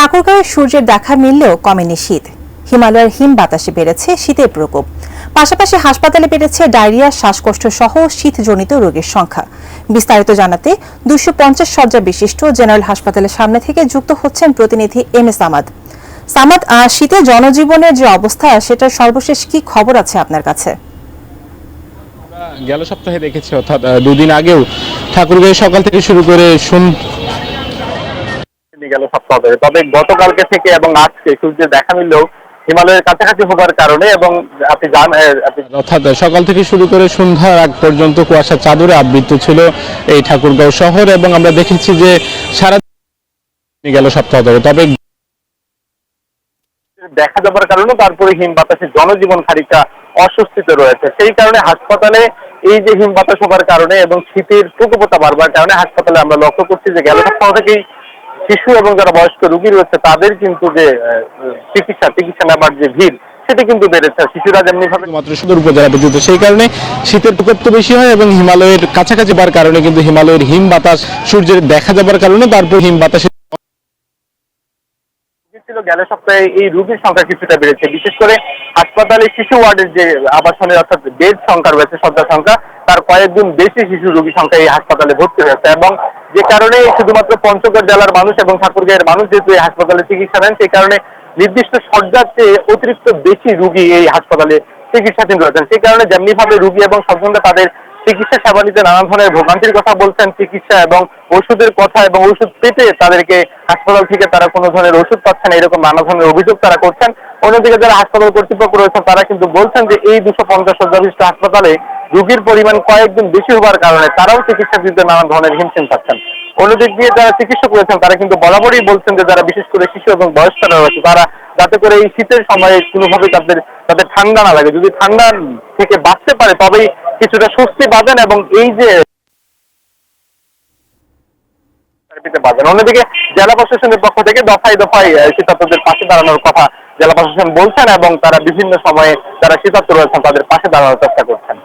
ঠাকুরগাঁওয়ে সূর্যের দেখা মিললেও কমেনি শীত। হিমালয়ের হিম বাতাসে বেড়েছে শীতের প্রকোপ। পাশাপাশি হাসপাতালে বেড়েছে ডায়রিয়া, শ্বাসকষ্ট সহ শীতজনিত রোগীর সংখ্যা। বিস্তারিত জানাতে 250 শয্যা বিশিষ্ট জেনারেল হাসপাতালের সামনে থেকে যুক্ত হচ্ছেন প্রতিনিধি এম এ সামাদ। সামাদ, শীতে জনজীবনের যে অবস্থা, সেটার সর্বশেষ কি খবর আছে আপনার কাছে? গেল সপ্তাহে দেখেছি, অর্থাৎ দুদিন আগেও ঠাকুরগাঁও সকাল থেকে শুরু করে গেল সপ্তাহ ধরে, তবে গতকালকে থেকে এবং আজকে সূর্যের দেখা মিললেও হিমালয়ের কাছাকাছি হবার কারণে এবং অর্থাৎ সকাল থেকে শুরু করে সন্ধ্যার আগ পর্যন্ত কুয়াশার চাদরে আবৃত ছিল এই ঠাকুরগাঁও শহর, এবং আমরা দেখেছি যে সারা গেল সপ্তাহ ধরে, তবে দেখা যাবার কারণে তারপরে হিম বাতাসে জনজীবন খানিকটা অস্বস্তিতে রয়েছে। সেই কারণে হাসপাতালে এই যে হিম বাতাস হবার কারণে এবং শীতের প্রকোপতা বাড়বার কারণে হাসপাতালে আমরা লক্ষ্য করছি যে গেল সপ্তাহ থেকেই শিশু এবং যারা বয়স্ক রোগী রয়েছে তাদের কিন্তু যে চিকিৎসা নেবার যে ভিড়, সেটা কিন্তু বেড়েছে। শিশুরা যেমনি ভাবে মাত্র সদর উপজেলা পর্যন্ত, সেই কারণে শীতের প্রকোপ তো বেশি হয় এবং হিমালয়ের কাছাকাছি হওয়ার কারণে কিন্তু হিমালয়ের হিম বাতাস সূর্যের দেখা যাবার কারণে তারপর হিম বাতাসে ছিল। গেল সপ্তাহে এই রোগীর সংখ্যা কিছুটা বেড়েছে, বিশেষ করে হাসপাতালে শিশু ওয়ার্ডের যে আবাসনের অর্থাৎ বেড সংখ্যা রয়েছে, শয্যা সংখ্যা, তার কয়েকগুণ বেশি শিশু রোগী সংখ্যা এই হাসপাতালে ভর্তি হয়েছে, এবং যে কারণে শুধুমাত্র পঞ্চগড় জেলার মানুষ এবং ঠাকুরগাঁওয়ের মানুষ যেহেতু এই হাসপাতালে চিকিৎসা নেন, সেই কারণে নির্দিষ্ট শয্যার চেয়ে অতিরিক্ত বেশি রোগী এই হাসপাতালে চিকিৎসাধীন রয়েছেন। সেই কারণে যেমনি ভাবে রোগী এবং স্বজনরা তাদের চিকিৎসা সেবা নিতে নানা ধরনের ভোগান্তির কথা বলছেন, চিকিৎসা এবং ওষুধের কথা এবং ওষুধ পেতে তাদেরকে হাসপাতাল থেকে তারা কোনো ধরনের ওষুধ পাচ্ছেন, এরকম নানা ধরনের অভিযোগ তারা করছেন। অন্যদিকে যারা হাসপাতাল কর্তৃপক্ষ রয়েছেন তারা কিন্তু বলছেন যে এই 250 শয্যা বিশিষ্ট হাসপাতালে রোগীর পরিমাণ কয়েকদিন বেশি হওয়ার কারণে তারাও চিকিৎসা দিতে নানা ধরনের হিমশিম পাচ্ছেন। অন্যদিক দিয়ে যারা চিকিৎসক রয়েছেন তারা কিন্তু বরাবরই বলছেন যে যারা বিশেষ করে শিশু এবং বয়স্করা রয়েছে তারা যাতে করে এই শীতের সময়ে কোনোভাবে তাদের ঠান্ডা না লাগে, যদি ঠান্ডা থেকে বাঁচতে পারে তবেই কিছুটা স্বস্তি পাবেন এবং এই যে পাবেন। অন্যদিকে জেলা প্রশাসনের পক্ষ থেকে দফায় দফায় শীতার্তদের পাশে দাঁড়ানোর কথা জেলা প্রশাসন বলছেন এবং তারা বিভিন্ন সময়ে যারা শীতার্ত রয়েছেন তাদের পাশে দাঁড়ানোর চেষ্টা করছেন।